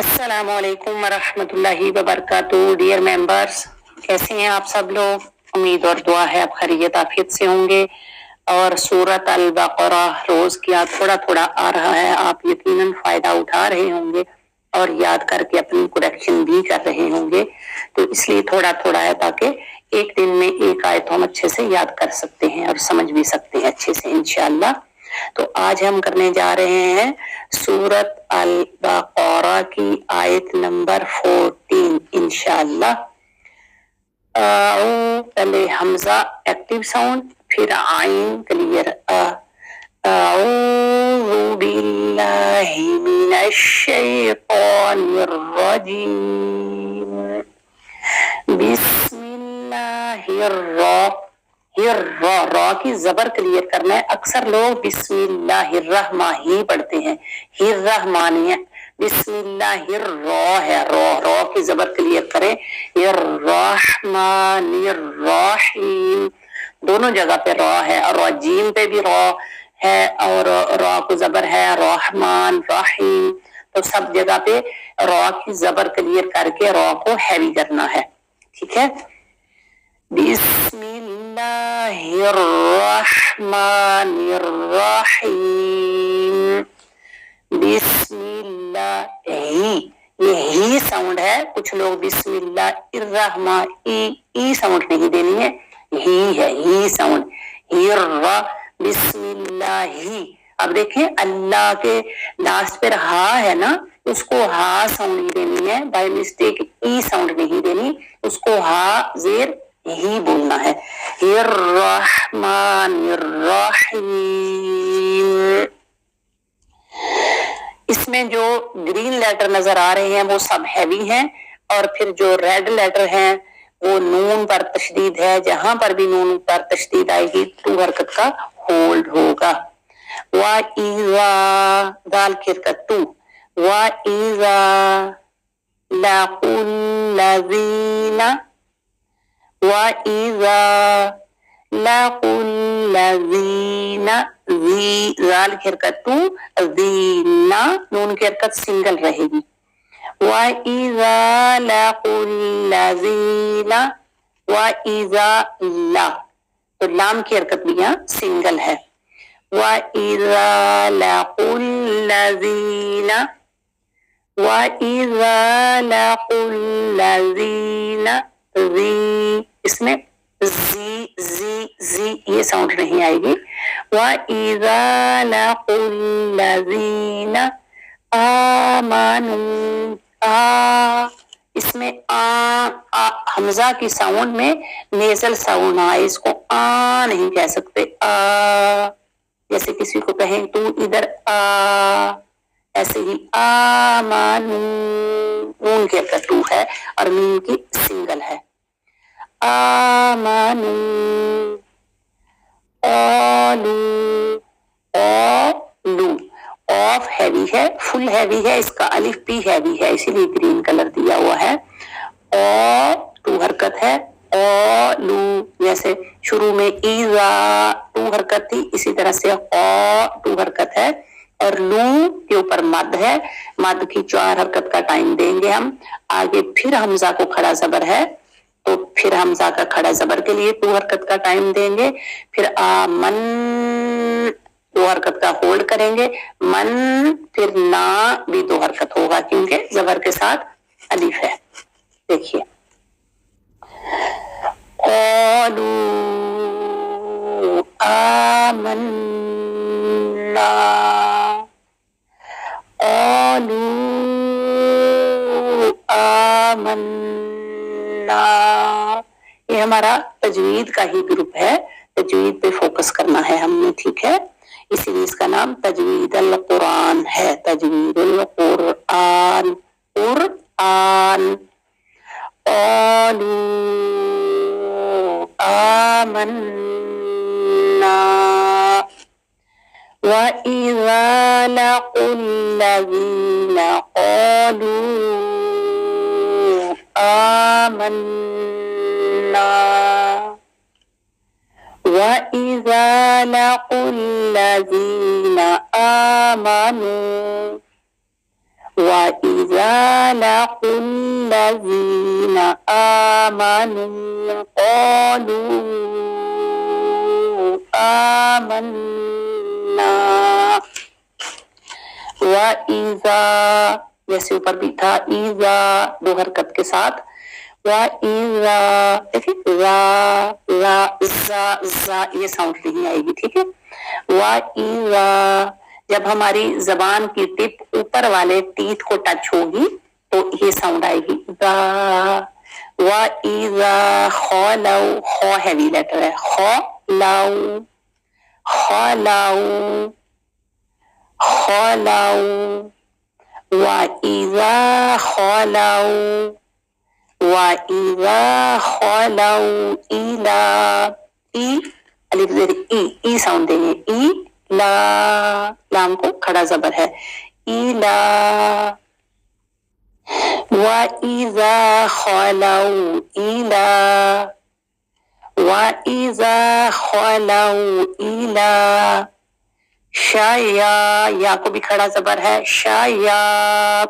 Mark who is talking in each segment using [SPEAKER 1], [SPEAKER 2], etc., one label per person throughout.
[SPEAKER 1] अस्सलामु अलैकुम वरहमतुल्लाहि वबरकातुहू। डियर मेंबर्स, कैसे हैं आप सब लोग? उम्मीद और दुआ है आप खैरियत आफियत से होंगे। और सूरत अल बकरा रोज क्या थोड़ा थोड़ा आ रहा है, आप यकीनन फायदा उठा रहे होंगे और याद करके अपनी करेक्शन भी कर रहे होंगे। तो इसलिए थोड़ा थोड़ा है ताकि एक दिन में एक आयत हम अच्छे से याद कर सकते हैं और समझ भी सकते हैं अच्छे से इंशाअल्लाह। तो आज हम करने जा रहे हैं सूरत अल बकरा की आयत नंबर 14 इंशाअल्लाह। पहले हमजा एक्टिव साउंड, फिर आइन क्लियर अऊज़ु बिल्लाहि मिनश शैतानिर रजीम। बिस्मिल्लाहिर रॉ की जबर क्लियर करना है। अक्सर लोग बिस्मिल्लाहिर्रहमान ही पढ़ते हैं, हिर्रहमानी है, बिस्मिल्लाहिर रॉ है, रॉ की जबर क्लियर करें। रहमानिर्रहीम दोनों जगह पे रॉ है और जीम पे भी रॉ है और रॉ को जबर है रहमान रहीम। तो सब जगह पे रॉ की जबर क्लियर करके रॉ को हैवी करना है, ठीक है। बिस्मिल्लाहिर्रहमानिर्रहीम। बिस्मिल्लाह ये ही साउंड है। कुछ लोग बिस्मिल्लाहिर्रहमान ई साउंड नहीं देनी है, ही है ही साउंड, हिर्रा बिस्मिल्लाही। अब देखें अल्लाह के लास्ट पर हा है ना, उसको हा साउंड नहीं देनी है, बाय मिस्टेक ई साउंड नहीं देनी, उसको हा जेर ही बोलना है। हिर्रहमानिर्रहीम। इसमें जो ग्रीन लेटर नजर आ रहे हैं वो सब हैवी हैं और फिर जो रेड लेटर हैं वो नून पर तशदीद है। जहां पर भी नून पर तशदीद आएगी टू हरकत का होल्ड होगा। वा इज़ा दाल खिरकत टू, वा इज़ा लाकुल लज़ीना, वा इज़ा लाकुल लज़ीना, ज़ी दाल खिरकत टू, ज़ीना नून की हरकत सिंगल रहेगी। वा इज़ा लाकुल लज़ीना, वा इज़ा ला तो लाम की हरकत भी यहाँ सिंगल है। वा इज़ा लाकुल लज़ीना, वा इज़ा लाकुल लज़ीना, इसमें जी जी जी ये साउंड नहीं आएगी। वा इज़ा लाकुल लज़ीना आमानू, इसमें हमजा की साउंड में नेजल साउंड आए, इसको आ नहीं कह सकते। जैसे किसी को कहें तू इधर आ, ऐसे ही आमानू नून की हरकत टू है और मीम की सिंगल है। आमानू ओलू ओलू ऑफ हैवी है, फुल हैवी है, इसका अलिफ भी हैवी है इसीलिए ग्रीन कलर दिया हुआ है। ओ टू हरकत है ओ लू, जैसे शुरू में ईजा टू हरकत थी इसी तरह से ओ टू हरकत है और लू के ऊपर मद है, मद की 4 हरकत का टाइम देंगे हम। आगे फिर हमजा को खड़ा जबर है तो फिर हमजा का खड़ा जबर के लिए 2 हरकत का टाइम देंगे। फिर आमन 2 हरकत का होल्ड करेंगे, मन फिर ना भी 2 हरकत होगा क्योंकि जबर के साथ अलिफ है। देखिए क़ालू आमन्ना, क़ालू आमन्ना। ये हमारा तजवीद का ही ग्रुप है, तजवीद पे फोकस करना है हमने, ठीक है, इसीलिए इसका नाम तजवीद अल कुरान है। तजवीद अल कुरान, कुरान। क़ालू आमन्ना व इज़ा लक़ुल लज़ीना क़ालू आमन्ना व इज़ा लक़ुल लज़ीना आमनू وَإِذَا لَقُوا الَّذِينَ آمَنُوا قَالُوا آمَنَّا وَإِذَا جیسے اوپر بھی تھا ایزا دو حرکت کے ساتھ وَإِذَا دیکھیں ذا یہ ساؤنڈ نہیں آئے گی ٹھیک ہے وَإِذَا جب ہماری زبان کی ٹپ اوپر والے ٹیتھ کو ٹچ ہوگی تو یہ ساؤنڈ آئے گی ذا وَإِذَا خَلَوْا خو ہیوی لیٹر ہے خَلَوْا وَإِذَا خَلَوْا إِلَى الف زیر ای ساؤنڈ دیں گے ای لا لام کو کھڑا زبر ہے ایلا وَإِذَا خَلَوْا إِلَى شایا یا کو بھی کھڑا زبر ہے شایا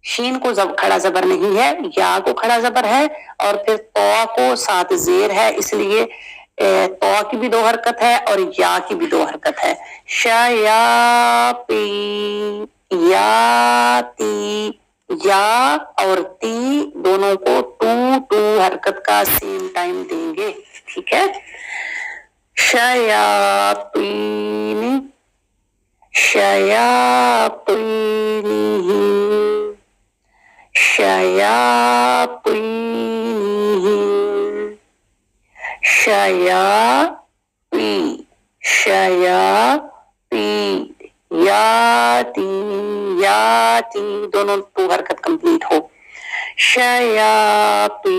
[SPEAKER 1] شین کو کھڑا زبر نہیں ہے یا کو کھڑا زبر ہے اور پھر تو کو ساتھ زیر ہے اس لیے تو کی بھی دو حرکت ہے اور یا کی بھی دو حرکت ہے شایاتی یا اور تی دونوں کو ٹو حرکت کا سیم ٹائم دیں گے ٹھیک ہے یاتی دونوں ٹو حرکت کمپلیٹ ہو شیاطینہم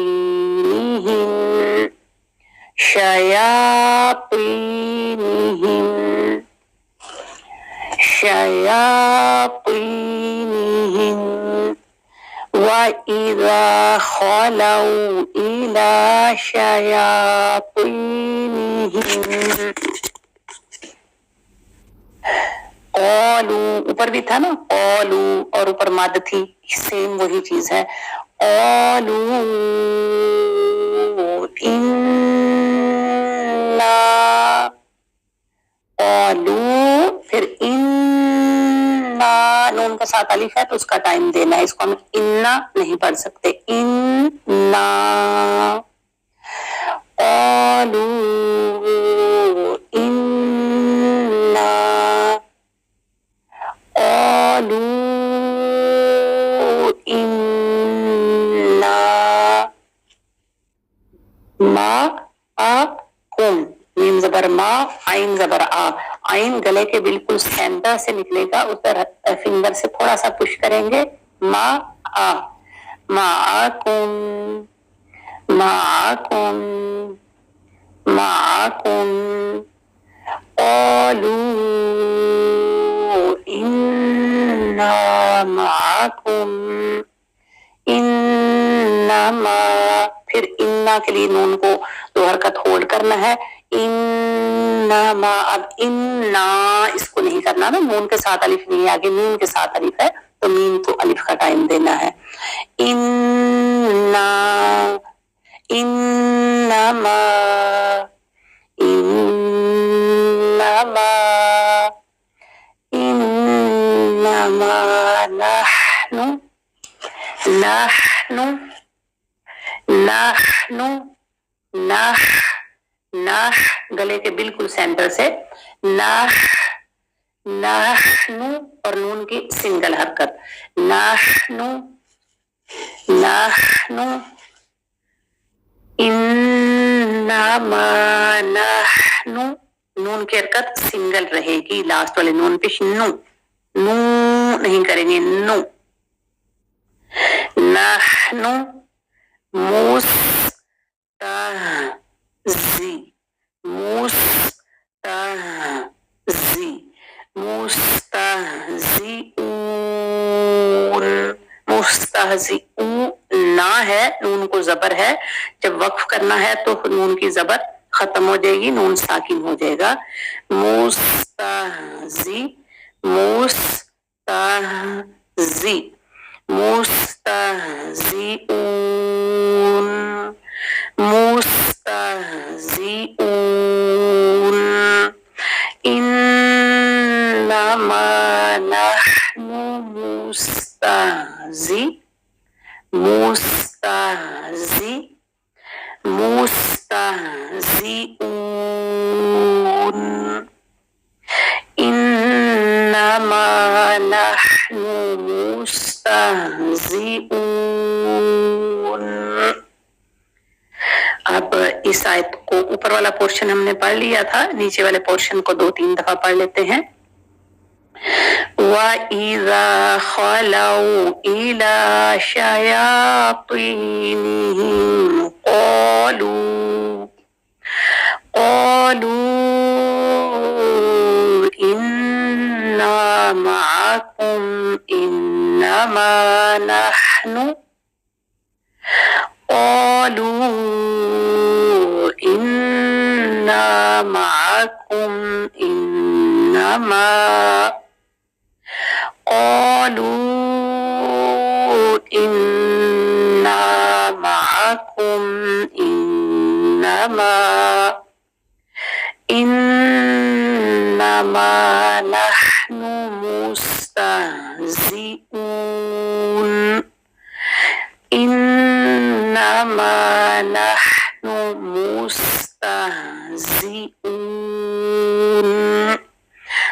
[SPEAKER 1] وَإِذَا خَلَوْا إِلَى شَيَاطِينِهِمْ قَالُوا اوپر بھی تھا نا قَالُوا اور اوپر مد تھی سیم وہی چیز ہے قَالُوا إِنَّا قَالُوا پھر اِنَّا نون کا ساتھ الف ہے تو اس کا ٹائم دینا ہے اس کو ہم اِنَّا نہیں پڑھ سکتے اِنَّا قَالُوا إِنَّا معکم میم زبر ما عین زبر آ عین گلے کے بالکل سینٹر سے نکلے گا ادھر فنگر سے تھوڑا سا پش کریں گے معکم قالوا إنا معكم انما پھر انا کے لیے نون کو دو حرکت ہولڈ کرنا ہے انما اب انا اس کو نہیں کرنا نا نون کے ساتھ الف نہیں ہے آگے میم کے ساتھ الف ہے تو میم تو الف کا ٹائم دینا ہے انما نح گلے کے بالکل سینٹر سے نحن اور نون کی سنگل حرکت نحن انما نحن نون کی حرکت سنگل رہے گی لاسٹ والے نون پہ نو نہیں کریں گے نو نحن مستہزئون نہ ہے نون کو زبر ہے جب وقف کرنا ہے تو نون کی زبر ختم ہو جائے گی نون ساکن ہو جائے گا मुस्तहजी, मुस्तहजी, मुस्तहजीऊन, मुस्तहजीऊन, इन्नमा नहनु मुस्तहजी, मुस्तहजी, मुस्तहजीऊन, इन्नमा नहनु मुस्तहजीऊन। अब इस आयत को, ऊपर वाला पोर्शन हमने पढ़ लिया था, नीचे वाले पोर्शन को 2-3 दफा पढ़ लेते हैं। वइज़ा खलौ इला शयातीनिहिम क़ालू इन्ना मअकुम इन्नमा नहनु इन्ना मअकुम इन्नमा इन्ना मअकुम इन्नमा नहनु मुस्तहज़िऊन, इन्नमा नहनु मुस्तहज़िऊन।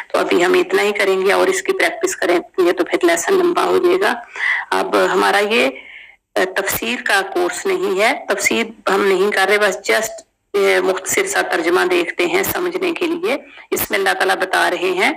[SPEAKER 1] तो अभी हम इतना ही करेंगे और इसकी प्रैक्टिस करेंगे तो फिर लेसन लंबा हो जाएगा। अब हमारा ये तफसीर का कोर्स नहीं है, तफसीर हम नहीं कर रहे, बस जस्ट मुख्तसर सा तर्जमा देखते हैं समझने के लिए। इसमें अल्लाह ताला बता रहे हैं,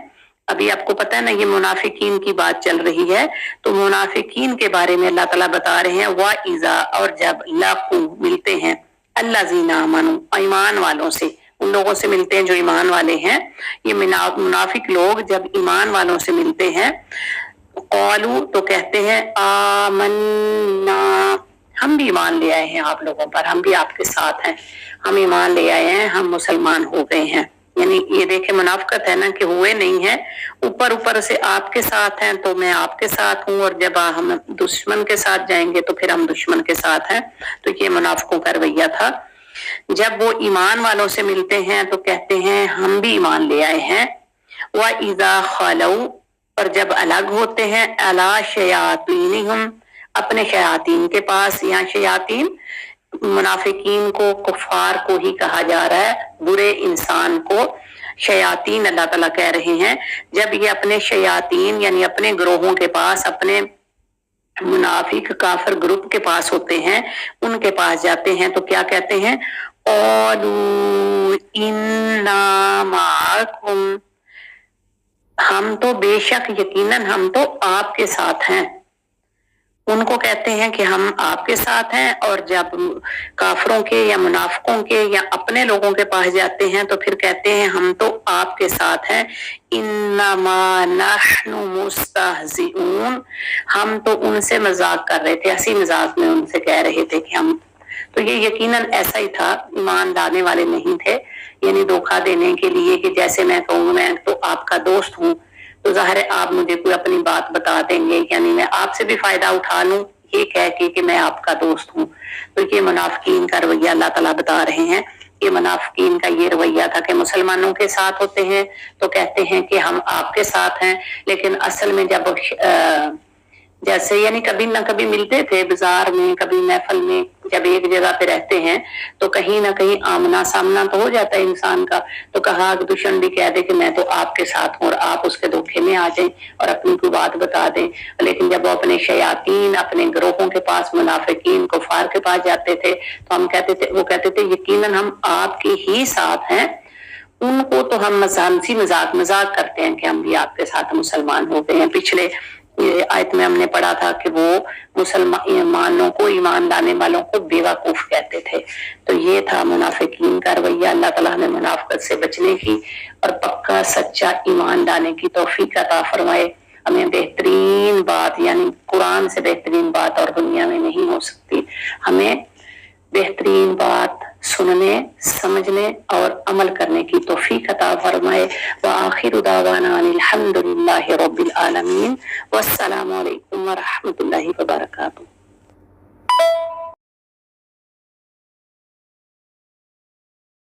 [SPEAKER 1] अभी आपको पता है ना ये मुनाफिकीन की बात चल रही है, तो मुनाफिकीन के बारे में अल्लाह ताला बता रहे हैं वाइज़ा, और जब लाकू मिलते हैं, अल्लाज़ीना आमनू ईमान वालों से, उन लोगों से मिलते हैं जो ईमान वाले हैं। ये मुनाफिक लोग जब ईमान वालों से मिलते हैं, क़ालू तो कहते हैं आमन्ना, हम भी ईमान ले आए हैं आप लोगों पर, हम भी आपके साथ हैं, हम ईमान ले आए हैं, हम मुसलमान हो गए हैं। यानी ये देखे मुनाफिकत है ना कि हुए नहीं है, ऊपर ऊपर से आपके साथ हैं तो मैं आपके साथ हूँ, और जब हम दुश्मन के साथ जाएंगे तो फिर हम दुश्मन के साथ हैं। तो ये मुनाफिकों का रवैया था। जब वो ईमान वालों से मिलते हैं तो कहते हैं हम भी ईमान ले आए हैं। वइज़ा खलौ, और जब अलग होते हैं, अला शयातीनिहिम, अपने शयातीन के पास। यहाँ शयातीन मुनाफिकीन को, कुफार को ही कहा जा रहा है, बुरे इंसान को शयातीन अल्लाह ताला कह रहे हैं। जब ये अपने शयातीन यानी अपने ग्रोहों के पास, अपने मुनाफिक काफिर ग्रुप के पास होते हैं, उनके पास जाते हैं तो क्या कहते हैं, क़ालू इन्ना मअकुम, हम तो बेशक यकीनन हम तो आपके साथ हैं। उनको कहते हैं कि हम आपके साथ हैं, और जब काफरों के या मुनाफिकों के या अपने लोगों के पास जाते हैं तो फिर कहते हैं हम तो आपके साथ हैं। इन्नमा नहनु मुस्तहज़िऊन, हम तो उनसे मजाक कर रहे थे, हंसी मजाक में उनसे कह रहे थे कि हम, तो ये यकीनन ऐसा ही था, ईमान लाने वाले नहीं थे। यानी धोखा देने के लिए कि जैसे मैं कहूँ मैं तो आपका दोस्त हूँ, तो जाहिर है आप मुझे कोई अपनी बात बता देंगे, यानी मैं आपसे भी फायदा उठा लूं ये कह के कि मैं आपका दोस्त हूँ। तो ये मुनाफिकीन का रवैया अल्लाह ताला बता रहे हैं। ये मुनाफिकीन का ये रवैया था कि मुसलमानों के साथ होते हैं तो कहते हैं कि हम आपके साथ हैं, लेकिन असल में जब जैसे यानी कभी ना कभी मिलते थे बाजार में, कभी महफिल में, जब एक जगह पे रहते हैं तो कहीं ना कहीं आमना सामना तो हो जाता है इंसान का। तो कहा कि दुश्मन भी कह दे कि मैं तो आपके साथ हूँ, और आप उसके धोखे में आ जाएं और अपनी कोई बात बता दें। लेकिन जब वो अपने शयातीन, अपने ग्रोहों के पास, मुनाफिकीन, कुफार के पास जाते थे तो हम कहते थे, वो कहते थे यकीनन हम आपके ही साथ हैं। उनको तो हम मजाक करते हैं कि हम भी आपके साथ मुसलमान हो गए हैं। पिछले ये आयत में हमने पढ़ा था कि वो मुसलमानों को, ईमान लाने वालों को बेवकूफ कहते थे। तो ये था मुनाफिकीन का रवैया। अल्लाह ताला हमें मुनाफिकत से बचने की और पक्का सच्चा ईमान लाने की तौफीक अता फरमाए। हमें बेहतरीन बात, यानी कुरान से बेहतरीन बात और दुनिया में नहीं हो सकती। हमें बेहतरीन बात सुनने, समझने और अमल करने की तौफीक अता फरमाए। व आखिर दावाना अल्हम्दुलिल्लाहि रब्बिल आलमीन। वस्सलामु अलैकुम व रहमतुल्लाहि व बरकातुहू।